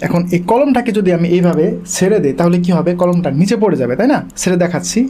এখন এই কলমটাকে যদি আমি এইভাবে ছেড়ে দিই তাহলে কি হবে, কলমটা নিচে পড়ে যাবে, তাই না? ছেড়ে দেখাচ্ছি।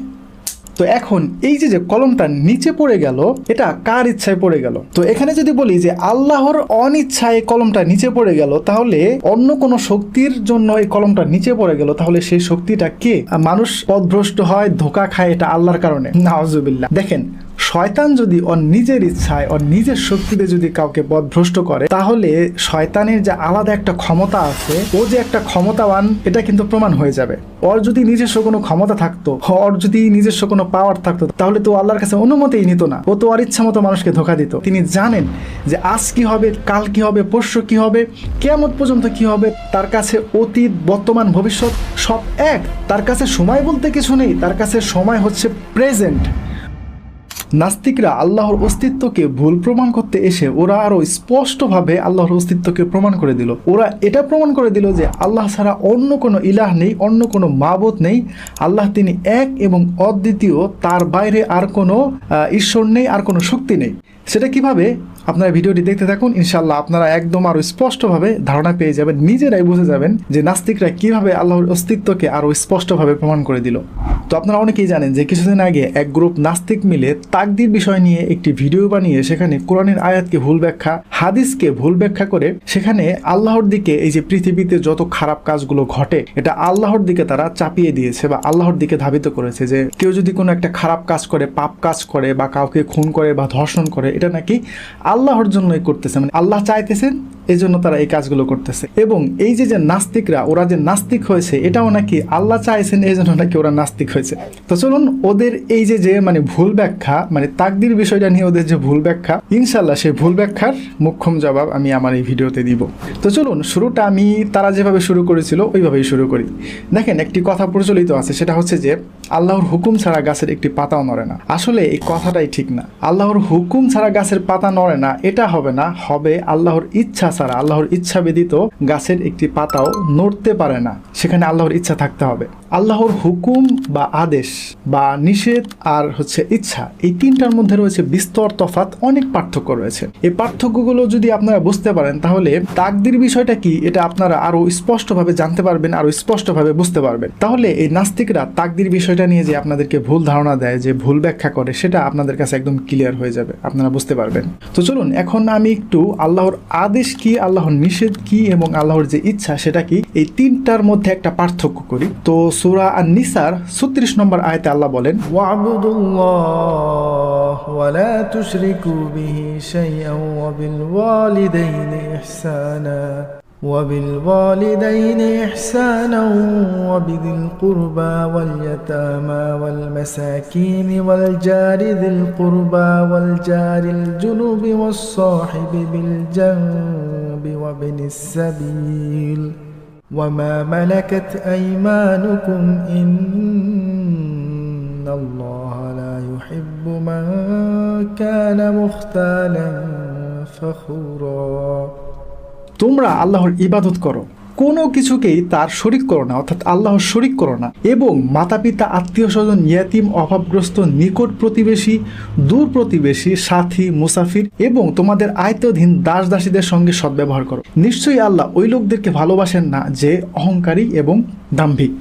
তো এখন এই যে কলমটা নিচে পড়ে গেল, এটা কার ইচ্ছায় পড়ে গেল? তো এখানে যদি বলি যে আল্লাহর অনিচ্ছায় কলমটা নিচে পড়ে গেল, তাহলে অন্য কোনো শক্তির জন্য এই কলমটা নিচে পড়ে গেল, তাহলে সেই শক্তিটা কে? মানুষ পথভ্রষ্ট হয়, ধোঁকা খায়, এটা আল্লাহর কারণে। নাউজুবিল্লাহ। দেখেন, শয়তান যদি ওর নিজের ইচ্ছায়, ওর নিজের শক্তিতে যদি কাউকে পথভ্রষ্ট করে, তাহলে শয়তানের যে আলাদা একটা ক্ষমতা আছে, ও যে একটা ক্ষমতাবান, এটা কিন্তু প্রমাণ হয়ে যাবে। ওর যদি নিজস্ব কোনো ক্ষমতা থাকতো, ওর যদি নিজস্ব কোনো পাওয়ার থাকতো, তাহলে তো আল্লাহর কাছে অনুমতিই নিত না। ও তো ওর ইচ্ছা মতো মানুষকে ধোঁকা দিত। তিনি জানেন যে আজ কি হবে, কাল কি হবে, পরশু কি হবে, কিয়ামত পর্যন্ত কি হবে। তার কাছে অতীত, বর্তমান, ভবিষ্যৎ সব এক। তার কাছে সময় বলতে কিছু নেই, তার কাছে সময় হচ্ছে প্রেজেন্ট। নাস্তিকরা আল্লাহর অস্তিত্বকে ভুল প্রমাণ করতে এসে ওরা আরো স্পষ্টভাবে আল্লাহর অস্তিত্বকে প্রমাণ করে দিল। ওরা এটা প্রমাণ করে দিল যে আল্লাহ ছাড়া অন্য কোনো ইলাহ নেই, অন্য কোনো মাবুদ নেই। আল্লাহ তিনি এক এবং অদ্বিতীয়, তার বাইরে আর কোনো ঈশ্বর নেই, আর কোনো শক্তি নেই। সেটা কিভাবে? আপনারা ভিডিওটি দেখতে থাকুন, ইনশাআল্লাহ আপনারা একদম আরো স্পষ্টভাবে ধারণা পেয়ে যাবেন, নিজেরাই বুঝে যাবেন যে নাস্তিকরা কিভাবে আল্লাহর অস্তিত্বকে আরো স্পষ্টভাবে প্রমাণ করে দিল। তো আপনারা অনেকেই জানেন যে কিছুদিন আগে এক গ্রুপ নাস্তিক মিলে তাকদীর বিষয় নিয়ে একটি ভিডিও বানিয়ে সেখানে কোরআনের আয়াতকে ভুল ব্যাখ্যা, হাদিসকে ভুল ব্যাখ্যা করে সেখানে আল্লাহর দিকে, এই যে পৃথিবীতে যত খারাপ কাজগুলো ঘটে, এটা আল্লাহর দিকে তারা চাপিয়ে দিয়েছে বা আল্লাহর দিকে ধাবিত করেছে। যে কেউ যদি কোনো একটা খারাপ কাজ করে, পাপ কাজ করে, বা কাউকে খুন করে বা ধর্ষণ করে, এটা নাকি আল্লাহর জন্যই করতেছে, মানে আল্লাহ চাইতেছেন, এই জন্য তারা এই কাজগুলো করতেছে। এবং এই যে নাস্তিকরা, ওরা যে নাস্তিক হয়েছে, এটাও নাকি আল্লাহ চাইছেন, এই জন্য নাকি ওরা নাস্তিক হয়েছে। তো চলুন ওদের এই যে মানে ভুল ব্যাখ্যা, মানে তাকদীর বিষয়টা নিয়ে ওদের যে ভুল ব্যাখ্যা, ইনশাল্লাহ সেই ভুল ব্যাখ্যার মুখ্যম জবাব আমি আমার এই ভিডিওতে দিব। তো চলুন শুরুটা আমি তারা যেভাবে শুরু করেছিল ওইভাবেই শুরু করি। দেখেন, একটি কথা প্রচলিত আছে, সেটা হচ্ছে যে আল্লাহর হুকুম ছাড়া গাছের একটি পাতাও নড়ে না। আসলে এই কথাটাই ঠিক না। আল্লাহর হুকুম ছাড়া গাছের পাতা নড়ে না, এটা হবে না। হবে আল্লাহর ইচ্ছা ছাড়া, আল্লাহর ইচ্ছা ব্যতীত গাছের একটি পাতাও নড়তে পারে না। সেখানে আল্লাহর ইচ্ছা থাকতে হবে। আল্লাহর হুকুম বা আদেশ বা নিষেধ আর হচ্ছে ইচ্ছা, এই তিনটার মধ্যে রয়েছে বিস্তর তফাৎ, অনেক পার্থক্য রয়েছে। এই পার্থক্যগুলো যদি আপনারা বুঝতে পারেন, তাহলে তাকদীর বিষয়টা কি এটা আপনারা আরো স্পষ্টভাবে জানতে পারবেন, আরো স্পষ্টভাবে বুঝতে পারবেন। তাহলে এই নাস্তিকরা তাকদীর বিষয়টা নিয়ে যে আপনাদেরকে ভুল ধারণা দেয়, যে ভুল ব্যাখ্যা করে, সেটা আপনাদের কাছে একদম ক্লিয়ার হয়ে যাবে, আপনারা বুঝতে পারবেন। তো চলুন এখন আমি একটু আল্লাহর আদেশ কি, আল্লাহর নিষেধ কি এবং আল্লাহর যে ইচ্ছা সেটা কি, এই তিনটার মধ্যে একটা পার্থক্য করি। তো সূরা আন-নিসার 36 নম্বর আয়াতে আল্লাহ বলেন, ওয়া'বুদুল্লাহ ওয়া লা তুশরিকু বিহি শাইআন ওয়া বিল ওয়ালিদাইনি ইহসানা وبالوالدين إحسانا وبذي القربى واليتامى والمساكين والجار ذي القربى والجار الجنب والصاحب بالجنب وابن السبيل وما ملكت أيمانكم إن الله لا يحب من كان مختالا فخورا। তোমরা আল্লাহর ইবাদত করো, কোনো কিছুকেই তার শরিক করো না, অর্থাৎ আল্লাহর শরিক করো না, এবং মাতা পিতা, আত্মীয় স্বজন, ইয়াতিম, অভাবগ্রস্ত, নিকট প্রতিবেশী, দূর প্রতিবেশী, সাথী, মুসাফির এবং তোমাদের আয়ত্তাধীন দাস দাসীদের সঙ্গে সদ্ব্যবহার করো। নিশ্চয়ই আল্লাহ ওই লোকদেরকে ভালোবাসেন না যে অহংকারী এবং দাম্ভিক।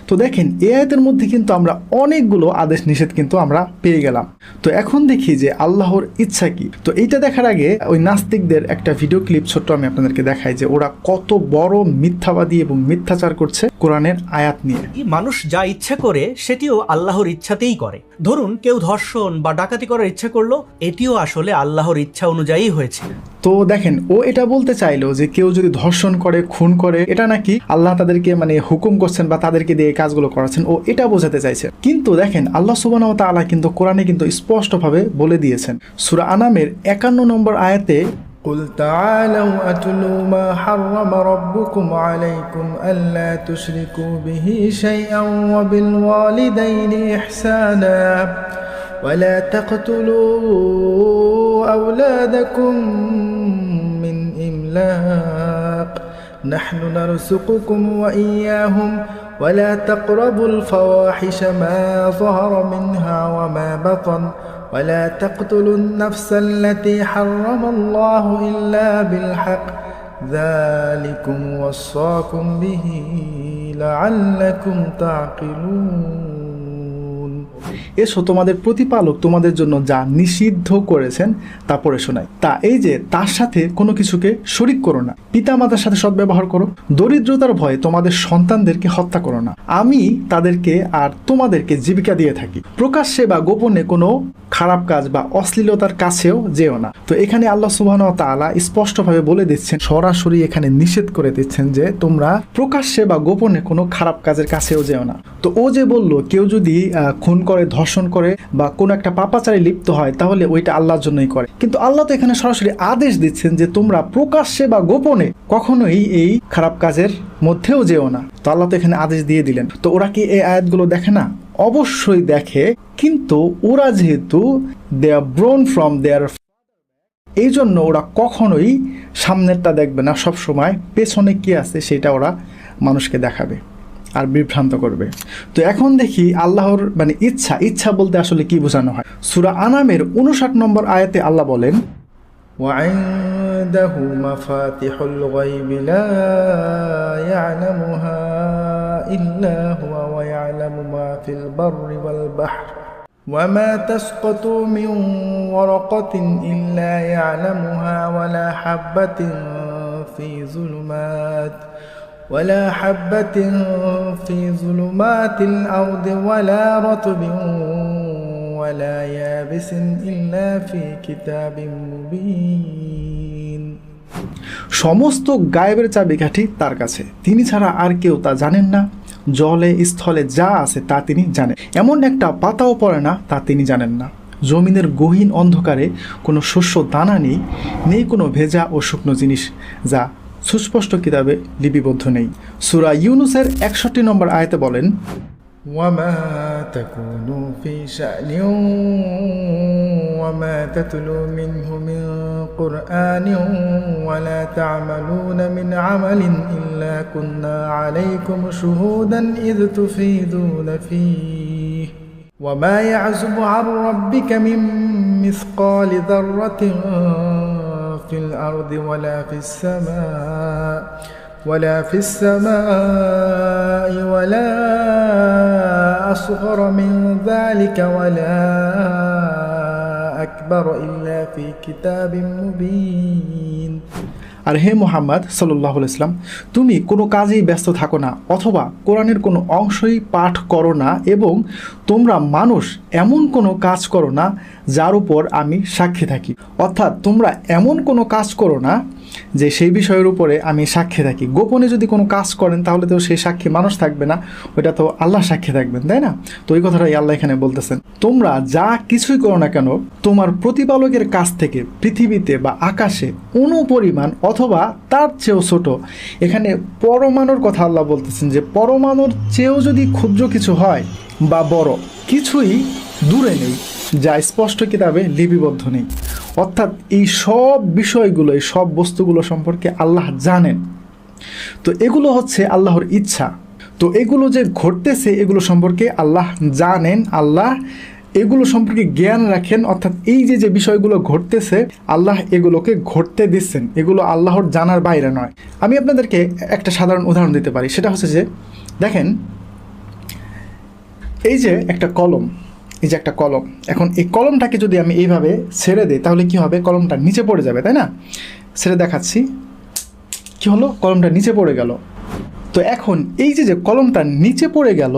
তো দেখেন, এই আয়াতের মধ্যে কিন্তু আমরা অনেকগুলো আদেশ নিষেধ কিন্তু আমরা পেয়ে গেলাম। তো এখন দেখি যে আল্লাহর ইচ্ছা কি। তো এইটা দেখার আগে ওই নাস্তিকদের একটা ভিডিও ক্লিপ ছোট্ট আমি আপনাদেরকে দেখাই যে ওরা কত বড় মিথ্যাবাদী এবং মিথ্যাচার করছে কোরআনের আয়াত নিয়ে। মানুষ যা ইচ্ছা করে সেটিও আল্লাহর ইচ্ছাতেই করে। ধরুন কেউ ধর্ষণ বা ডাকাতি করার ইচ্ছা করলো, এটিও আসলে আল্লাহর ইচ্ছা অনুযায়ী হয়েছে। তো দেখেন, ও এটা বলতে চাইলো যে কেউ যদি ধর্ষণ করে, খুন করে, এটা নাকি আল্লাহ তাদেরকে মানে হুকুম করছেন বা তাদেরকে দিয়ে কাজগুলো করাচ্ছেন, ও এটা বোঝাতে চাইছে। কিন্তু দেখেন, আল্লাহ সুবহানাহু ওয়া তাআলা কিন্তু কোরআনে কিন্তু স্পষ্টভাবে বলে দিয়েছেন। সূরা আনামের 51 নম্বর আয়াতে, قل تعالوا أتلوا ما حرم ربكم عليكم ألا تشركوا به شيئا وبالوالدين إحسانا ولا تقتلوا أولادكم من إملاق نحن نرزقكم وإياهم ولا تقربوا الفواحش ما ظهر منها وما بطن ولا تقتلوا النفس التي حرم الله إلا بالحق ذلكم وصاكم به لعلكم تعقلون এসো তোমাদের প্রতিপালক তোমাদের জন্য যা নিষিদ্ধ করেছেন তা পড়ে শোনায়। তা এই যে তার সাথে কোনো কিছুকে শরিক করো না, পিতামাতার সাথে সদ্ব্যবহার করো, দরিদ্রতার ভয়ে তোমাদের সন্তানদেরকে হত্যা করো না, আমি তাদেরকে আর তোমাদেরকে জীবিকা দিয়ে থাকি, প্রকাশ্যে বা গোপনে কোনো খারাপ কাজ বা অশ্লীলতার কাছেও যেও না। তো এখানে আল্লাহ সুবহানাহু ওয়া তাআলা স্পষ্টভাবে বলে দিচ্ছেন, সরাসরি এখানে নিষেধ করে দিচ্ছেন যে তোমরা প্রকাশ্যে বা গোপনে কোনো খারাপ কাজের কাছেও যেও না। তো ও যে বলল কেউ যদি খুন করে, ধর্ষণ করে বা কোনো একটা পাপাচারে লিপ্ত হয় তাহলে ওইটা আল্লাহর জন্যই করে, কিন্তু আল্লাহ তো এখানে সরাসরি আদেশ দিচ্ছেন যে তোমরা প্রকাশ্যে বা গোপনে কখনোই এই খারাপ কাজের মধ্যেও যেও না। তো আল্লাহ তো এখানে আদেশ দিয়ে দিলেন। তো ওরা কি এই আয়াতগুলো দেখে না? অবশ্যই দেখে, কিন্তু ওরা যেহেতু দে আর ব্রোন ফ্রম দেয়ার, এই জন্য ওরা কখনোই সামনেরটা দেখবে না, সব সময় পেছনে কি আছে সেটা ওরা মানুষকে দেখাবে আর বিভ্রান্ত করবে। তো এখন দেখি আল্লাহর মানে ইচ্ছা বলতে আসলে কি বোঝানো হয়। সূরা আনামের 59 নম্বর আয়াতে আল্লাহ বলেন, وعنده مفاتح الغيب لا يعلمها إلا هو ويعلم ما في البر والبحر وما تسقط من ورقة إلا يعلمها ولا حبة في ظلمات الأرض ولا رطب ولا يابس إلا في كتاب مبين। সমস্ত গায়েবের চাবিকাঠি তার কাছে, তিনি ছাড়া আর কেউ তা জানেন না। জলে স্থলে যা আছে তা তিনি জানেন, এমন একটা পাতাও পড়ে না তা তিনি জানেন না। জমিনের গহীন অন্ধকারে কোনো শস্য দানা নেই কোনো ভেজা ও শুকনো জিনিস যা সুস্পষ্ট কিতাবে লিপিবদ্ধ নেই। সূরা ইউনূসের 61 নম্বর আয়াতে বলেন, وما تكونوا في شأن وما تتلو منه من قرآن ولا تعملون من عمل إلا كنا عليكم شهودا إذ تفيضون فيه وما يعزب عن ربك من مثقال ذرة في الأرض ولا في السماء ولا أصغر من ذلك ولا أكبر إلا في كتاب مبين। আর হে মুহাম্মদ সাল্লাল্লাহু আলাইহি ওয়াসাল্লাম, তুমি কোনো কাজেই ব্যস্ত থাকো না অথবা কোরআনের কোনো অংশই পাঠ করো না, এবং তোমরা মানুষ এমন কোনো কাজ করো না যার উপর আমি সাক্ষী থাকি। অর্থাৎ তোমরা এমন কোনো কাজ করো না যে সেই বিষয়ের উপরে আমি সাক্ষী থাকি। গোপনে যদি কোনো কাজ করেন তাহলে তো সেই সাক্ষী মানুষ থাকবে না, ওইটা তো আল্লাহ সাক্ষী থাকবেন, তাই না? তো ওই কথাটাই আল্লাহ এখানে বলতেছেন, তোমরা যা কিছুই করো না কেন তোমার প্রতিপালকের কাছ থেকে পৃথিবীতে বা আকাশে অনুপরিমাণ অথবা তার চেয়েও ছোট, এখানে পরমাণুর কথা আল্লাহ বলতেছেন যে পরমাণুর চেয়েও যদি ক্ষুদ্র কিছু হয় বা বড় কিছুই দূরে নেই যা স্পষ্ট কিতাবে লিপিবদ্ধ নেই। অর্থাৎ এই সব বিষয়গুলো, এই সব বস্তুগুলো সম্পর্কে আল্লাহ জানেন। তো এগুলো হচ্ছে আল্লাহর ইচ্ছা। তো এগুলো যে ঘটতেছে এগুলো সম্পর্কে আল্লাহ জানেন, আল্লাহ এগুলো সম্পর্কে জ্ঞান রাখেন। অর্থাৎ এই যে বিষয়গুলো ঘটতেছে আল্লাহ এগুলোকে ঘটতে দিচ্ছেন, এগুলো আল্লাহর জানার বাইরে নয়। আমি আপনাদেরকে একটা সাধারণ উদাহরণ দিতে পারি, সেটা হচ্ছে যে দেখেন এই যে একটা কলম, এখন এই কলমটাকে যদি আমি এইভাবে ছেড়ে দিই তাহলে কি হবে? কলমটা নিচে পড়ে যাবে, তাই না? ছেড়ে দেখাচ্ছি, কি হলো? কলমটা নিচে পড়ে গেল। তো এখন এই যে কলমটা নিচে পড়ে গেল,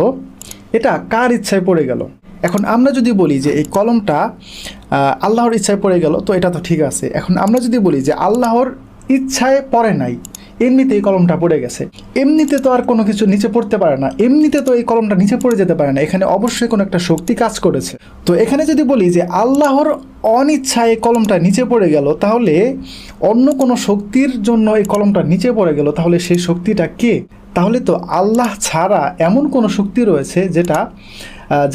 এটা কার ইচ্ছায় পড়ে গেল? এখন আমরা যদি বলি যে এই কলমটা আল্লাহর ইচ্ছায় পড়ে গেল, তো এটা তো ঠিক আছে। এখন আমরা যদি বলি যে আল্লাহর ইচ্ছায় পড়ে নাই, এমনিতে এই কলমটা পড়ে গেছে, এমনিতে তো আর কোনো কিছু নিচে পড়তে পারে না, এমনিতে তো এই কলমটা নিচে পড়ে যেতে পারে না, এখানে অবশ্যই কোনো একটা শক্তি কাজ করেছে। তো এখানে যদি বলি যে আল্লাহর অনিচ্ছায় এই কলমটা নিচে পড়ে গেল, তাহলে অন্য কোনো শক্তির জন্য এই কলমটা নিচে পড়ে গেল, তাহলে সেই শক্তিটা কে? তাহলে তো আল্লাহ ছাড়া এমন কোনো শক্তি রয়েছে যেটা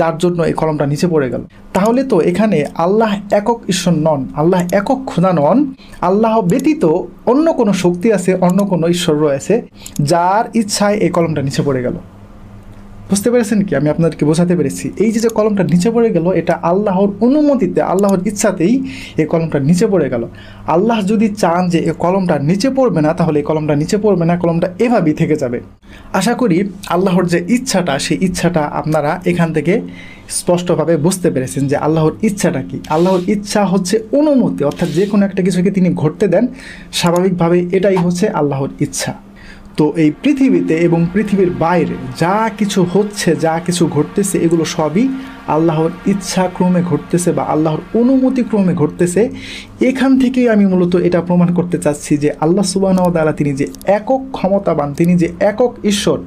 যার জন্য এই কলমটা নিচে পড়ে গেল। তাহলে তো এখানে আল্লাহ একক ঈশ্বর নন, আল্লাহ একক খোদা নন, আল্লাহ ব্যতীত অন্য কোনো শক্তি আছে, অন্য কোনো ঈশ্বর রয়েছে যার ইচ্ছায় এই কলমটা নিচে পড়ে গেল। বুঝতে পেরেছেন কি? আমি আপনাদেরকে বোঝাতে পেরেছি। এই যে কলমটা নিচে পড়ে গেল, এটা আল্লাহর অনুমতিতে, আল্লাহর ইচ্ছাতেই এই কলমটা নিচে পড়ে গেল। আল্লাহ যদি চান যে এই কলমটা নিচে পড়বে না, তাহলে এই কলমটা নিচে পড়বে না, কলমটা এভাবেই থেকে যাবে। আশা করি আল্লাহর যে ইচ্ছাটা, সেই ইচ্ছাটা আপনারা এখান থেকে স্পষ্টভাবে বুঝতে পেরেছেন যে আল্লাহর ইচ্ছাটা কি। আল্লাহর ইচ্ছা হচ্ছে অনুমতি, অর্থাৎ যে কোনো একটা কিছুকে তিনি ঘটতে দেন স্বাভাবিকভাবে, এটাই হচ্ছে আল্লাহর ইচ্ছা। তো এই পৃথিবীতে এবং পৃথিবীর বাইরে যা কিছু হচ্ছে, যা কিছু ঘটতেছে, এগুলো সবই আল্লাহর ইচ্ছা ক্রমে ঘটতেছে বা আল্লাহর অনুমতি ক্রমে ঘটতেছে। এখান থেকেই আমি মূলত এটা প্রমাণ করতে চাচ্ছি যে আল্লাহ সুবহানাহু ওয়া তাআলা তিনি যে একক ক্ষমতাবান, তিনি যে একক ঈশ্বর,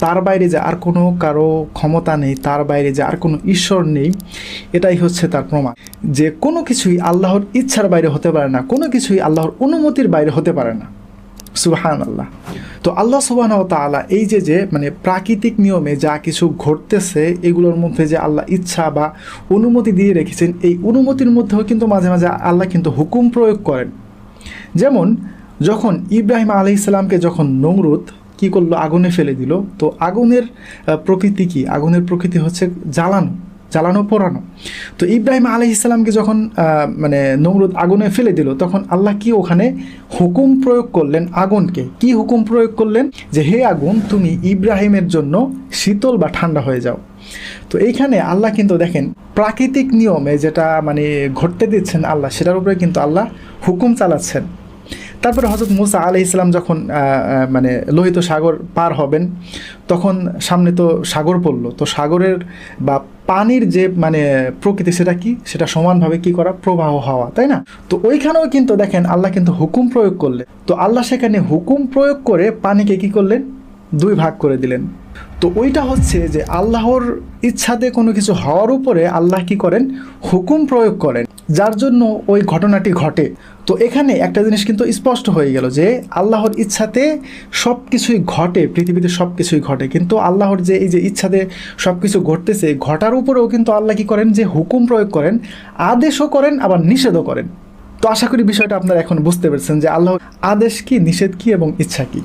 তার বাইরে যে আর কোনো কারো ক্ষমতা নেই, তার বাইরে যে আর কোনো ঈশ্বর নেই, এটাই হচ্ছে তার প্রমাণ যে কোনো কিছুই আল্লাহর ইচ্ছার বাইরে হতে পারে না, কোনো কিছুই আল্লাহর অনুমতির বাইরে হতে পারে না। সুবহানাল্লাহ। তো আল্লাহ সুবহানাহু ওয়া তাআলা এই যে মানে প্রাকৃতিক নিয়মে যা কিছু ঘটতেছে, এগুলোর মধ্যে যে আল্লাহ ইচ্ছা বা অনুমতি দিয়ে রেখেছেন, এই অনুমতির মধ্যেও কিন্তু মাঝে মাঝে আল্লাহ কিন্তু হুকুম প্রয়োগ করেন। যেমন যখন ইব্রাহিম আলাইহিস সালামকে যখন নমরুদ কি করলো, আগুনে ফেলে দিল। তো আগুনের প্রকৃতি কি? আগুনের প্রকৃতি হচ্ছে জ্বালানো পোড়ানো। তো ইব্রাহিম আলাইহিস সালামকে যখন মানে নমরুদ আগুনে ফেলে দিল, তখন আল্লাহ কি ওখানে হুকুম প্রয়োগ করলেন আগুনকে? কি হুকুম প্রয়োগ করলেন? যে হে আগুন, তুমি ইব্রাহিমের জন্য শীতল বা ঠান্ডা হয়ে যাও। তো এইখানে আল্লাহ কিন্তু দেখেন প্রাকৃতিক নিয়মে যেটা মানে ঘটতে দিচ্ছেন আল্লাহ, সেটার উপরে কিন্তু আল্লাহ হুকুম চালাচ্ছেন। তারপরে হযরত মুসা আলাইহিস সালাম যখন মানে লোহিত সাগর পার হবেন, তখন সামনে তো সাগর পড়ল। তো সাগরের বা পানির যে মানে প্রকৃতি, সেটা কি? সেটা সমানভাবে কি করা? প্রবাহ হওয়া, তাই না? তো ওইখানেও কিন্তু দেখেন আল্লাহ কিন্তু হুকুম প্রয়োগ করলেন। তো আল্লাহ সেখানে হুকুম প্রয়োগ করে পানিকে কি করলেন? দুই ভাগ করে দিলেন। তো ওইটা হচ্ছে যে আল্লাহর ইচ্ছাতে কোনো কিছু হওয়ার উপরে আল্লাহ কি করেন? হুকুম প্রয়োগ করেন, যার জন্য ওই ঘটনাটি ঘটে। তো এখানে একটা জিনিস কিন্তু স্পষ্ট হয়ে গেল যে আল্লাহর ইচ্ছাতে সব কিছুই ঘটে, পৃথিবীতে সব কিছুই ঘটে, কিন্তু আল্লাহর যে এই যে ইচ্ছাতে সব কিছু ঘটতেছে, ঘটার উপরেও কিন্তু আল্লাহ কি করেন? যে হুকুম প্রয়োগ করেন, আদেশও করেন, আবার নিষেধও করেন। তো আশা করি বিষয়টা আপনারা এখন বুঝতে পেরেছেন যে আল্লাহর আদেশ কি, নিষেধ কি এবং ইচ্ছা কি।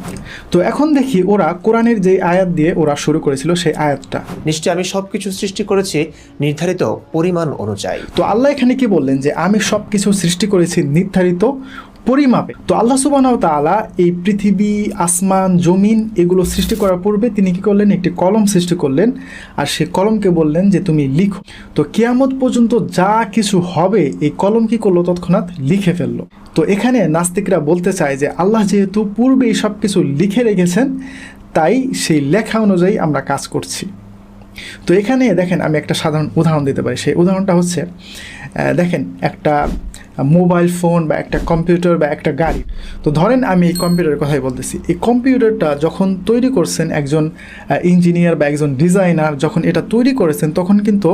তো এখন দেখি ওরা কোরআনের যে আয়াত দিয়ে ওরা শুরু করেছিল, সেই আয়াতটা। নিশ্চয় আমি সবকিছু সৃষ্টি করেছি নির্ধারিত পরিমাণ অনুযায়ী। তো আল্লাহ এখানে কি বললেন? যে আমি সব কিছু সৃষ্টি করেছি নির্ধারিত পরিমাপে। তো আল্লাহ সুবহানাহু ওয়া তাআলা এই পৃথিবী, আসমান, জমিন এগুলো সৃষ্টি করার পূর্বে তিনি কি করলেন? একটি কলম সৃষ্টি করলেন, আর সেই কলমকে বললেন যে তুমি লিখো। তো কিয়ামত পর্যন্ত যা কিছু হবে, এই কলম কি করলো? তৎক্ষণাৎ লিখে ফেললো। তো এখানে নাস্তিকরা বলতে চায় যে আল্লাহ যেহেতু পূর্বেই সব কিছু লিখে রেখেছেন, তাই সেই লেখা অনুযায়ী আমরা কাজ করছি। তো এখানে দেখেন আমি একটা সাধারণ উদাহরণ দিতে পারি। সেই উদাহরণটা হচ্ছে দেখেন একটা মোবাইল ফোন বা একটা কম্পিউটার বা একটা গাড়ি। তো ধরেন আমি এই কম্পিউটারের কথাই বলতেছি। এই কম্পিউটারটা যখন তৈরি করছেন একজন ইঞ্জিনিয়ার বা একজন ডিজাইনার, যখন এটা তৈরি করেছেন, তখন কিন্তু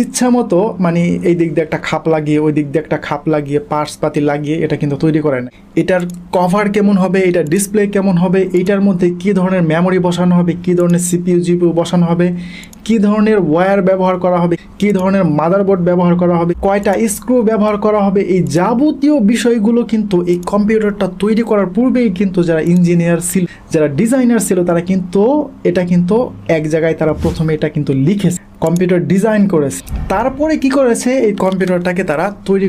ইচ্ছা মতো মানে এই দিক দিয়ে একটা খাপ লাগিয়ে, ওই দিক দিয়ে একটা খাপ লাগিয়ে, পার্টসপাতি লাগিয়ে এটা কিন্তু তৈরি করে না। এটার কভার কেমন হবে, এটার ডিসপ্লে কেমন হবে, এইটার মধ্যে কী ধরনের মেমোরি বসানো হবে, কী ধরনের সিপিইউ জিপিইউ বসানো হবে, কী ধরনের ওয়্যার ব্যবহার করা হবে, কী ধরনের মাদারবোর্ড ব্যবহার করা হবে, কয়টা স্ক্রু ব্যবহার করা হবে, এই যাবতীয় বিষয়গুলো কিন্তু এই কম্পিউটারটা তৈরি করার পূর্বেই কিন্তু যারা ইঞ্জিনিয়ার ছিল, যারা ডিজাইনার ছিল, তারা কিন্তু এটা কিন্তু এক জায়গায় তারা প্রথমে এটা কিন্তু লিখেছে, কম্পিউটার ডিজাইন করেছে। তারপরে কি করেছে? এই কম্পিউটারটাকে তারা তৈরি